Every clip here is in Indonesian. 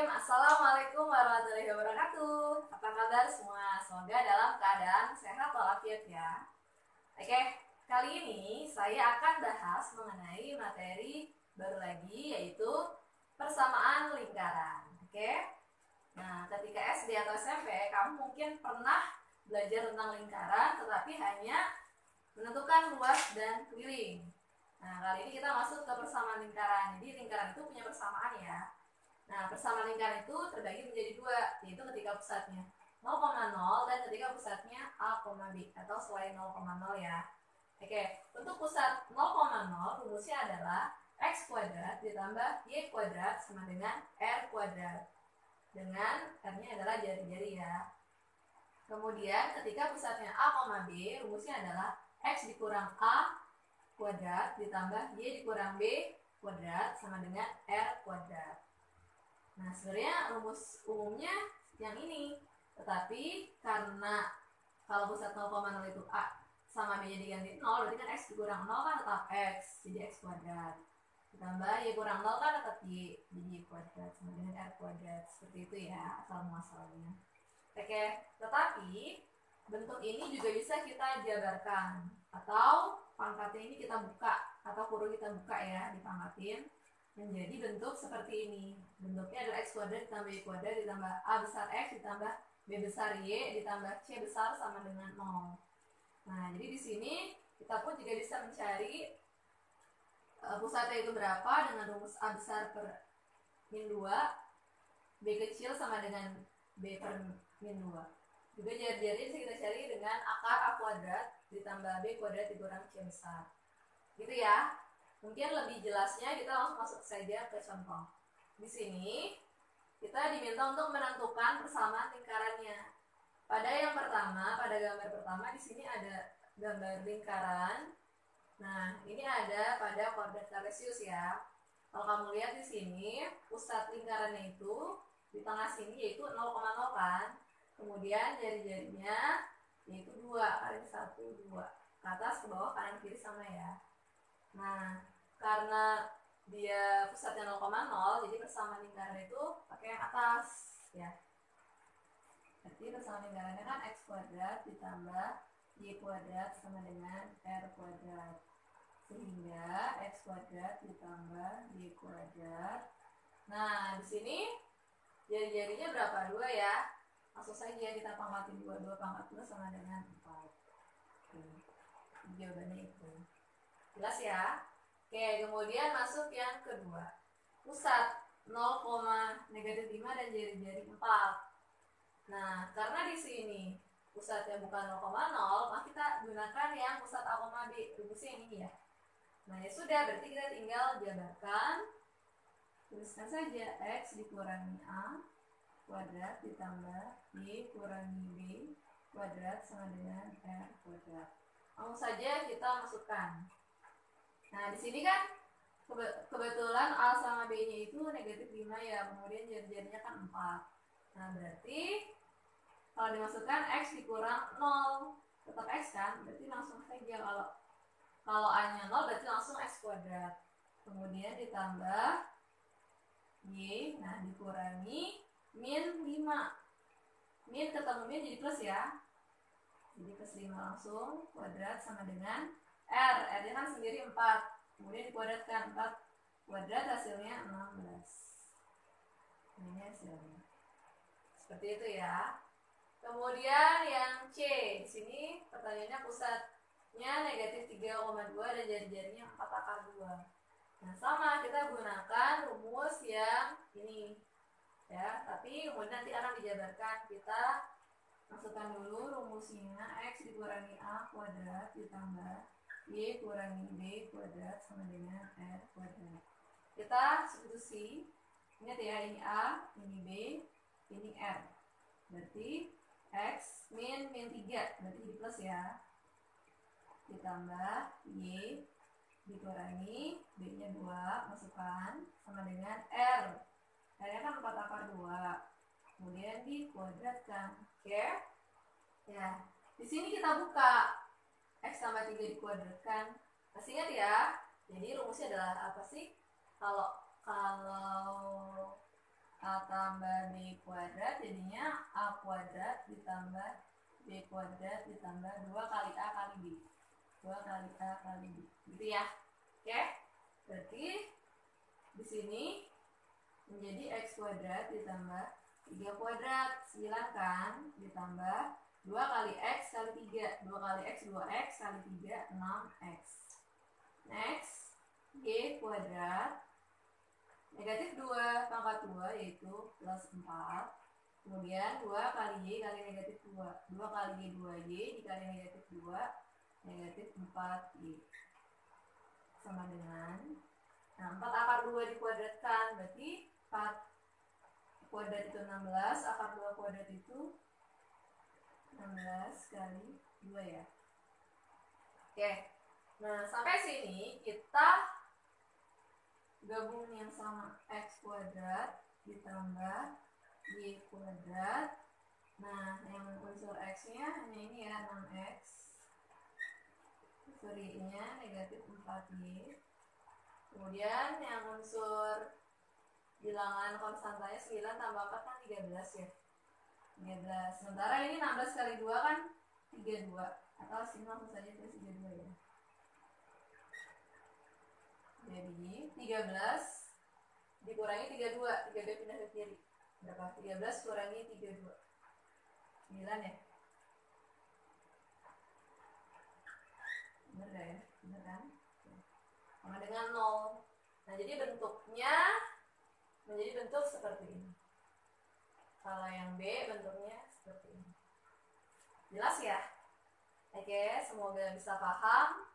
Assalamualaikum warahmatullahi wabarakatuh. Apa kabar semua? Semoga dalam keadaan sehat walafiat ya. Oke, kali ini saya akan bahas mengenai materi baru lagi, yaitu persamaan lingkaran. Oke. Nah, ketika SD atau SMP, kamu mungkin pernah belajar tentang lingkaran, tetapi hanya menentukan luas dan keliling. Nah, kali ini kita masuk ke persamaan lingkaran. Jadi lingkaran itu punya persamaan ya. Nah, persamaan lingkaran itu terbagi menjadi dua, yaitu ketika pusatnya 0,0 dan ketika pusatnya A, B atau selain 0,0 ya. Oke, untuk pusat 0,0 rumusnya adalah X kuadrat ditambah Y kuadrat sama dengan R kuadrat. Dengan R-nya adalah jari-jari ya. Kemudian ketika pusatnya A, B, rumusnya adalah X dikurang A kuadrat ditambah Y dikurang B kuadrat sama dengan R kuadrat. Nah, sebenarnya rumus umumnya yang ini, tetapi karena kalau pusat 0,0 itu A sama B nya diganti 0, berarti kan X dikurang 0 kan tetap X, jadi X kuadrat. Ditambah Y kurang 0 kan tetap Y, jadi Y kuadrat sama dengan R kuadrat. Seperti itu ya, asal muasalnya. Oke, tetapi bentuk ini juga bisa kita jabarkan, atau pangkatnya ini kita buka, atau kurung kita buka ya, dipangkatin menjadi bentuk seperti ini. Bentuknya adalah X kuadrat ditambah Y kuadrat ditambah A besar X ditambah B besar Y ditambah C besar sama dengan 0. Nah, jadi di sini kita pun juga bisa mencari pusatnya itu berapa dengan rumus A besar per min 2, B kecil sama dengan B per min 2. Juga jari-jari bisa kita cari dengan akar A kuadrat ditambah B kuadrat dikurang C besar. Gitu ya. Mungkin lebih jelasnya kita langsung masuk saja ke contoh. Di sini kita diminta untuk menentukan persamaan lingkarannya. Pada yang pertama, pada gambar pertama di sini ada gambar lingkaran. Nah, ini ada pada koordinat kartesius ya. Kalau kamu lihat di sini, pusat lingkarannya itu di tengah sini yaitu 0,0 kan. Kemudian jari-jarinya yaitu 2, kali 1, 2. Ke atas, ke bawah, kanan kiri sama ya. Nah, karena dia pusatnya 0,0, jadi persamaan lingkaran itu pakai yang atas ya. Jadi persamaan lingkarannya kan X kuadrat ditambah Y kuadrat sama dengan R kuadrat. Sehingga X kuadrat ditambah Y kuadrat. Nah, di sini jari-jarinya berapa? 2 ya. Langsung saja kita pangkatin 2 pangkat 2 sama dengan 4. Jawabannya itu. Jelas ya? Oke, kemudian masuk yang kedua. Pusat 0,-5 dan jari-jari 4. Nah, karena di sini pusatnya bukan 0,0, maka kita gunakan yang pusat A, B. Rumusnya yang ini ya. Nah, ya sudah, berarti kita tinggal jabarkan. Tuliskan saja X dikurangi A kuadrat ditambah Y kurangi B kuadrat sama dengan R kuadrat. Langsung saja kita masukkan. Nah, di sini kan kebetulan A sama B-nya itu negatif 5 ya, kemudian jari-jarinya kan 4. Nah, berarti kalau dimasukkan X dikurang 0, tetap X kan, berarti langsung saja kalau A-nya 0 berarti langsung X kuadrat. Kemudian ditambah Y, nah dikurangi min 5. Min ketemu min jadi plus ya. Jadi plus 5 langsung, kuadrat sama dengan R. R-nya kan sendiri 4. Kemudian dikuadratkan 4 kuadrat hasilnya 16. Ini hasilnya. Seperti itu ya. Kemudian yang C. Di sini pertanyaannya pusatnya negatif 3,2 dan jari-jarinya 4 akar 2. Nah, sama kita gunakan rumus yang ini. Ya, tapi kemudian nanti akan dijabarkan. Kita masukkan dulu rumusnya X dikurangi A kuadrat ditambah Y kurangi B kuadrat sama dengan R kuadrat. Kita substitusi. Ingat ya, ini A, ini B, ini R. Berarti X min 3, berarti di plus ya. Ditambah Y dikurangi B-nya 2, masukkan sama dengan R. R-nya kan 4 akar 2. Kemudian dikuadratkan. Oke? Ya, di sini kita buka X tambah 3 dikuadratkan. Masih ingat ya? Jadi rumusnya adalah apa sih? Kalau A tambah B kuadrat jadinya A kuadrat ditambah B kuadrat ditambah 2 kali A kali B. 2 kali A kali B. Gitu ya. Oke? Berarti di sini menjadi X kuadrat ditambah 3 kuadrat. 9 kan? Ditambah 2 kali X kali 3. 2 kali X 2X kali 3 6X. Next, Y kuadrat negatif 2 pangkat 2 yaitu plus 4. Kemudian 2 kali Y kali negatif 2. 2 kali Y 2Y dikali negatif 2 negatif 4Y. Sama dengan 4 akar 2 dikuadratkan berarti 4 kuadrat itu 16, akar 2 kuadrat itu 16 kali 2 ya. Oke. Nah, sampai sini kita gabung yang sama X kuadrat ditambah Y kuadrat. Nah, yang unsur X-nya hanya ini ya, 6X. Unsur Y-nya negatif 4Y. Kemudian yang unsur bilangan konstantanya 9 tambah 4 kan 13 ya. 13. Sementara ini 16 kali 2 kan 32. Atau sini langsung saja tulis 32 ya. Jadi 13 dikurangi 32, 3B pindah ke kiri. Berapa? 13 kurangi 32. 9 ya? Bener gak ya? Bener kan? Sama dengan 0. Nah, jadi bentuknya menjadi bentuk seperti ini. Kalau yang B bentuknya seperti ini. Jelas ya? Oke, semoga bisa paham.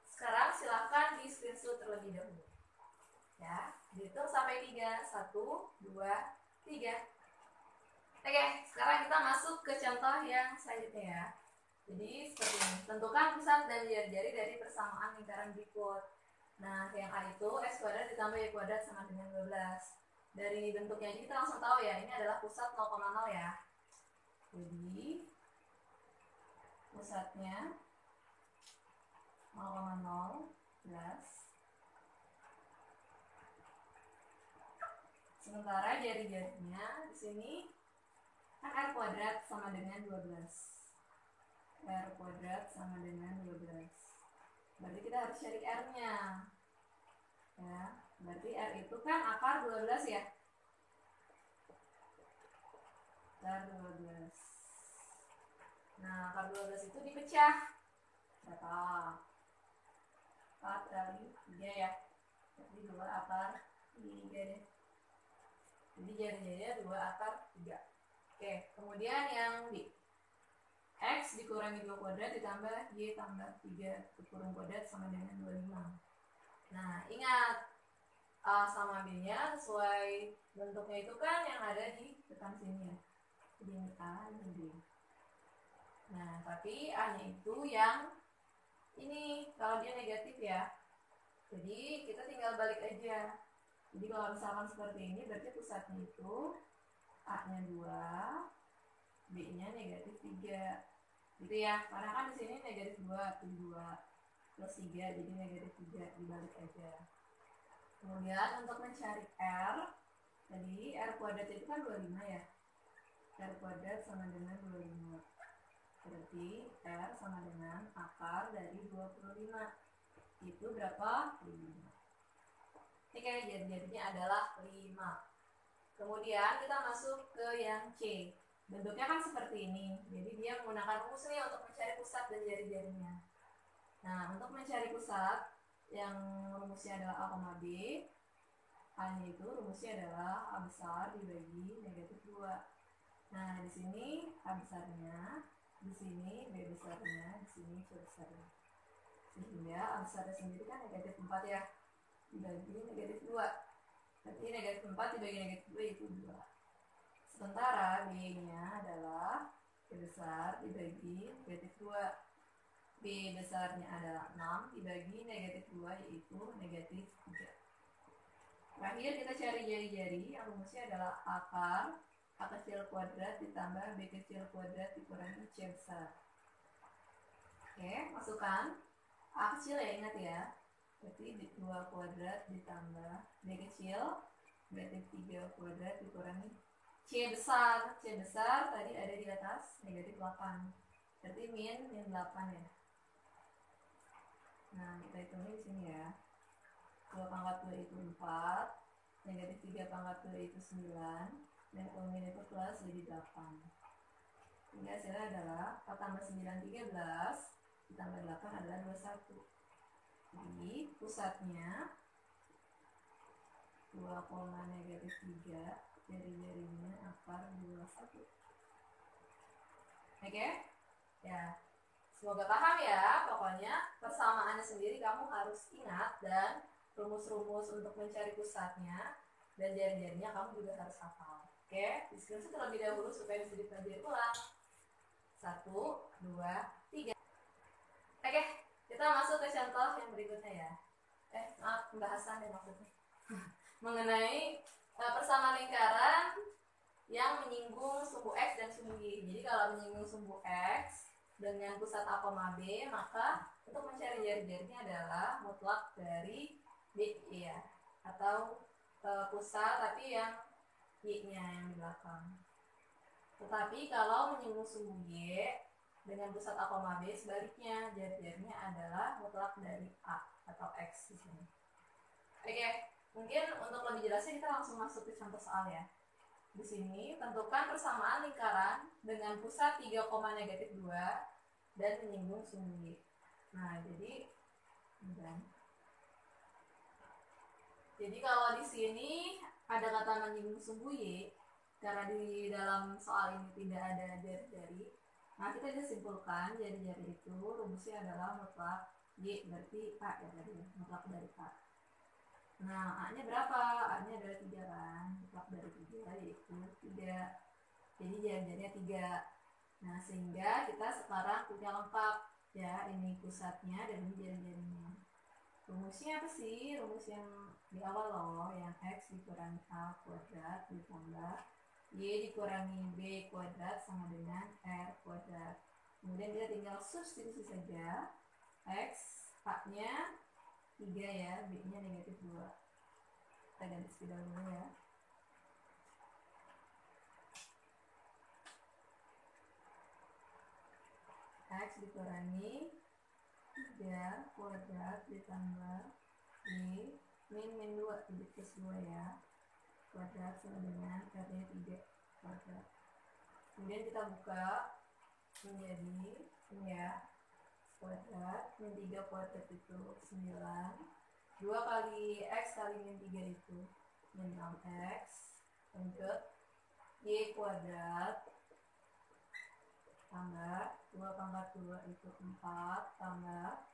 Sekarang silahkan di screenshot terlebih dahulu. Ya, dihitung sampai 3. 1, 2, 3. Oke, sekarang kita masuk ke contoh yang selanjutnya ya. Jadi seperti ini. Tentukan pusat dan jari-jari dari persamaan lingkaran berikut. Nah, yang A itu X kuadrat ditambah Y kuadrat sama dengan 12. Dari bentuknya aja kita langsung tahu ya, ini adalah pusat 0,0 ya. Jadi pusatnya 0,0 plus. Sementara jari-jarinya di sini kan R kuadrat sama dengan 12. R kuadrat sama dengan 12. Berarti kita harus cari R-nya. Ya, berarti R itu kan akar 12 ya. Akar 12. Nah, akar 12 itu dipecah. Berapa? 4 kali 3 ya. Jadi 2 akar 3 deh. Jadi jari-jarinya 2 akar 3. Oke, kemudian yang B. X dikurangi 2 kuadrat ditambah Y tambah 3 kurung kuadrat sama dengan 25. Nah, ingat A sama B-nya sesuai bentuknya itu kan yang ada di depan sini ya. Jadi ini A, ini B. Nah, tapi A-nya itu yang ini, kalau dia negatif ya. Jadi kita tinggal balik aja. Jadi kalau misalkan seperti ini berarti pusatnya itu A-nya 2, B-nya negatif 3. Gitu ya, karena kan di sini negatif 2, 2 plus 3 jadi negatif 3, dibalik aja. Kemudian untuk mencari R, jadi R kuadrat itu kan 25 ya. R kuadrat sama dengan 25. Berarti R sama dengan akar dari 25. Itu berapa? 5. Oke, jadinya adalah 5. Kemudian kita masuk ke yang C. Bentuknya kan seperti ini. Jadi dia menggunakan rumus ini untuk mencari pusat dan jari-jarinya. Nah, untuk mencari pusat yang rumusnya adalah A, B. A-nya itu rumusnya adalah A besar dibagi negatif 2. Nah, di sini A besarnya, di sini B besarnya, di sini C besarnya. Sehingga A besarnya sendiri kan negatif 4 ya. Dibagi negatif 2. Berarti negatif 4 dibagi negatif 2 itu 2. Sementara B-nya adalah B besar dibagi negatif 2. B besarnya adalah 6 dibagi negatif 2 yaitu negatif 3. Terakhir kita cari jari-jari yang rumusnya adalah akar A kecil kuadrat ditambah B kecil kuadrat dikurangi C besar. Oke, masukkan A kecil ya, ingat ya. Berarti 2 kuadrat ditambah B kecil negatif 3 kuadrat dikurangi C besar tadi ada di atas negatif 8, berarti min 8 ya. Nah kita hitungnya di sini ya, 2 pangkat 2 itu 4, negatif 3 pangkat 2 itu 9, dan kalau min itu plus jadi 8. Sehingga hasilnya adalah 4 tambah 9 13 ditambah 8 adalah 21. Jadi pusatnya 2, negatif 3, jari-jarinya akar 21. Oke? Ya. Semoga paham ya. Pokoknya persamaannya sendiri kamu harus ingat, dan rumus-rumus untuk mencari pusatnya dan jari-jarinya kamu juga harus hafal. Oke? Di screenshot terlebih dahulu supaya bisa dipelajari ulang. 1, 2, 3. Oke, kita masuk ke contoh yang berikutnya ya. Maaf, pembahasan ya maksudnya. Mengenai persamaan lingkaran yang menyinggung sumbu X dan sumbu Y. Jadi kalau menyinggung sumbu X dengan pusat A, B, maka untuk mencari jari-jarinya adalah mutlak dari B ya, atau pusat tapi yang Y-nya yang di belakang. Tetapi kalau menyinggung sumbu Y dengan pusat A, B, sebaliknya jari-jarinya adalah mutlak dari A atau X di sini. Oke, mungkin untuk lebih jelasnya kita langsung masuk ke contoh soal ya. Di sini tentukan persamaan lingkaran dengan pusat 3, negatif 2 dan menyinggung sumbu Y. Nah, jadi kalau di sini ada kata menyinggung sumbu Y, karena di dalam soal ini tidak ada jari-jari, nah kita bisa simpulkan jari-jari itu rumusnya adalah mutlak Y, berarti A ya tadi, mutlak dari A. Nah, A-nya berapa? A-nya adalah 3 kan, mutlak dari 3 yaitu 3. Jadi jari-jarinya 3. Nah, sehingga kita sekarang punya lengkap ya, ini pusatnya dan ini jari-jarinya. Rumusnya apa sih? Rumus yang di awal loh, yang X dikurangi A kuadrat ditambah Y dikurangi B kuadrat sama dengan R kuadrat. Kemudian kita tinggal substitusi saja. X, A-nya 3 ya, B-nya negatif 2. Kita ganti spidol dulu ya. X dikurangi 3 kuadrat ditambah Y min 2, jadi plus 2 ya, kuadrat sama dengan R-nya 3 kuadrat. Kemudian kita buka menjadi ini ya, kuadrat min 3 kuadrat itu 9, 2 kali X kali min 3 itu min 6X, lanjut Y kuadrat tambah 2 pangkat 2 itu 4 tambah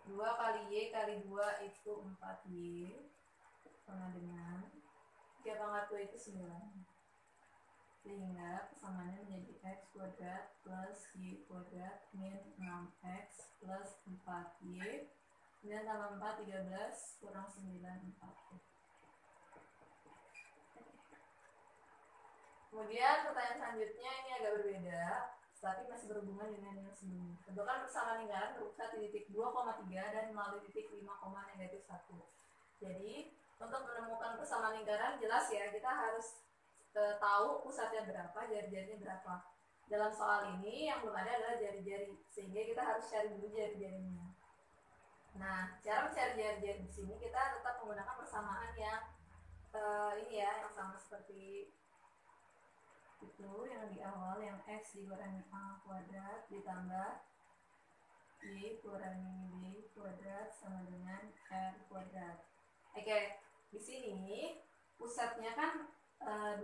2 kali Y kali 2 itu 4Y sama dengan 3 pangkat 2 itu 9. Sehingga persamaannya menjadi X kuadrat plus Y kuadrat min 6X plus 4Y. 9 tambah 4, 13 kurang 9, 4. Kemudian pertanyaan selanjutnya ini agak berbeda, tapi masih berhubungan dengan yang sebelumnya. Tentukan persamaan lingkaran berpusat di titik 2,3 dan melalui titik 5, negatif 1. Jadi untuk menemukan persamaan lingkaran jelas ya, kita harus tahu pusatnya berapa, jari-jarinya berapa. Dalam soal ini yang belum ada adalah jari-jari, sehingga kita harus cari dulu jari-jarinya. Nah, cara mencari jari-jari di sini kita tetap menggunakan persamaan yang ini ya, yang sama seperti itu yang di awal, yang X dikurangi A kuadrat ditambah Y kurangi B kuadrat sama dengan R kuadrat. Oke, di sini pusatnya kan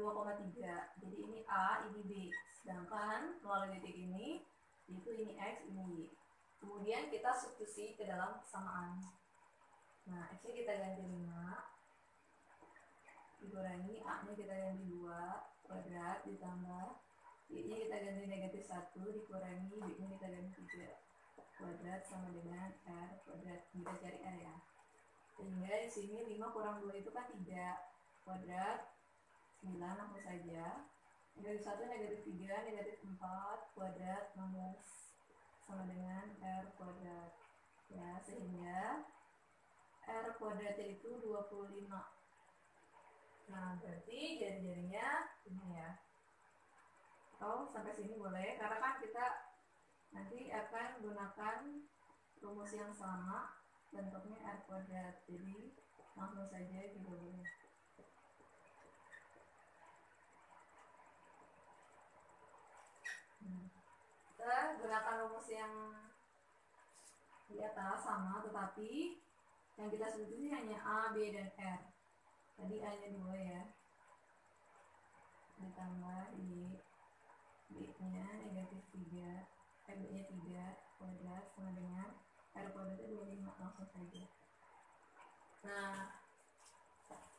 2,3. Jadi ini A, ini B. Sedangkan melalui titik ini itu ini X, ini Y. Kemudian kita substitusi ke dalam persamaan. Nah, X-nya kita ganti 5 dikurangi A-nya kita ganti 2 kuadrat ditambah Y-nya kita ganti negatif 1 dikurangi B-nya kita ganti 3 kuadrat sama dengan R kuadrat. Kita cari R ya. Sehingga di sini 5 kurang 2 itu kan 3 kuadrat 9, langsung saja. Negatif 1 negatif 3 negatif 4 kuadrat 16 sama dengan R kuadrat ya, sehingga R kuadratnya itu 25. Nah, berarti jari-jarinya ini ya. Atau sampai sini boleh, karena kan kita nanti akan gunakan rumus yang sama, bentuknya R kuadrat. Jadi langsung saja juga boleh. Kita gunakan rumus yang di atas sama, tetapi yang kita sebut ini hanya A, B, dan R. Tadi A nya 2 ya, ditambah Y, B nya negatif 3, B nya 3 kuadrat sama dengan R kuadratnya 25, langsung saja. Nah,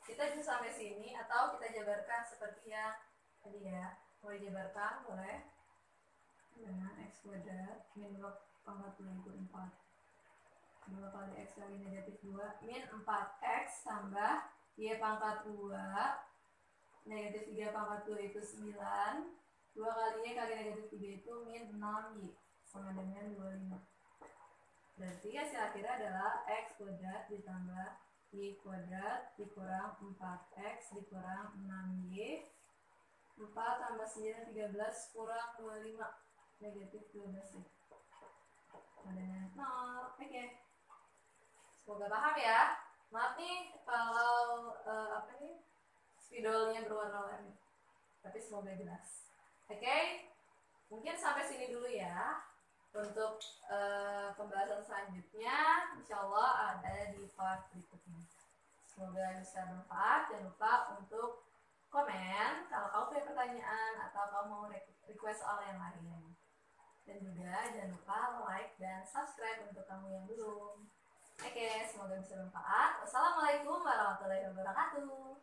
kita bisa sampai sini atau kita jabarkan seperti yang tadi ya. Mau dijabarkan boleh dengan X kuadrat min 2 pangkat 2 itu 4. 2 kali X kali negatif 2 min 4X tambah Y pangkat 2 negatif 3 pangkat 2 itu 9. 2 kali Y kali negatif 3 itu min 6Y sama dengan 25. Berarti hasil akhirnya adalah X kuadrat ditambah Y kuadrat dikurang 4X dikurang 6Y. 4 tambah 9 13 kurang 25 negatif 12 ya. Sama dengan 0. Oke. Semoga paham ya. Maaf nih kalau spidolnya berwarna-warni. Tapi semoga jelas. Oke. Mungkin sampai sini dulu ya. Untuk pembahasan selanjutnya insya Allah ada di part berikutnya. Semoga bisa bermanfaat. Jangan lupa untuk komen kalau kamu punya pertanyaan atau kamu mau request soal yang lain. Dan juga jangan lupa like dan subscribe untuk kamu yang belum. Oke, semoga bisa bermanfaat. Wassalamualaikum warahmatullahi wabarakatuh.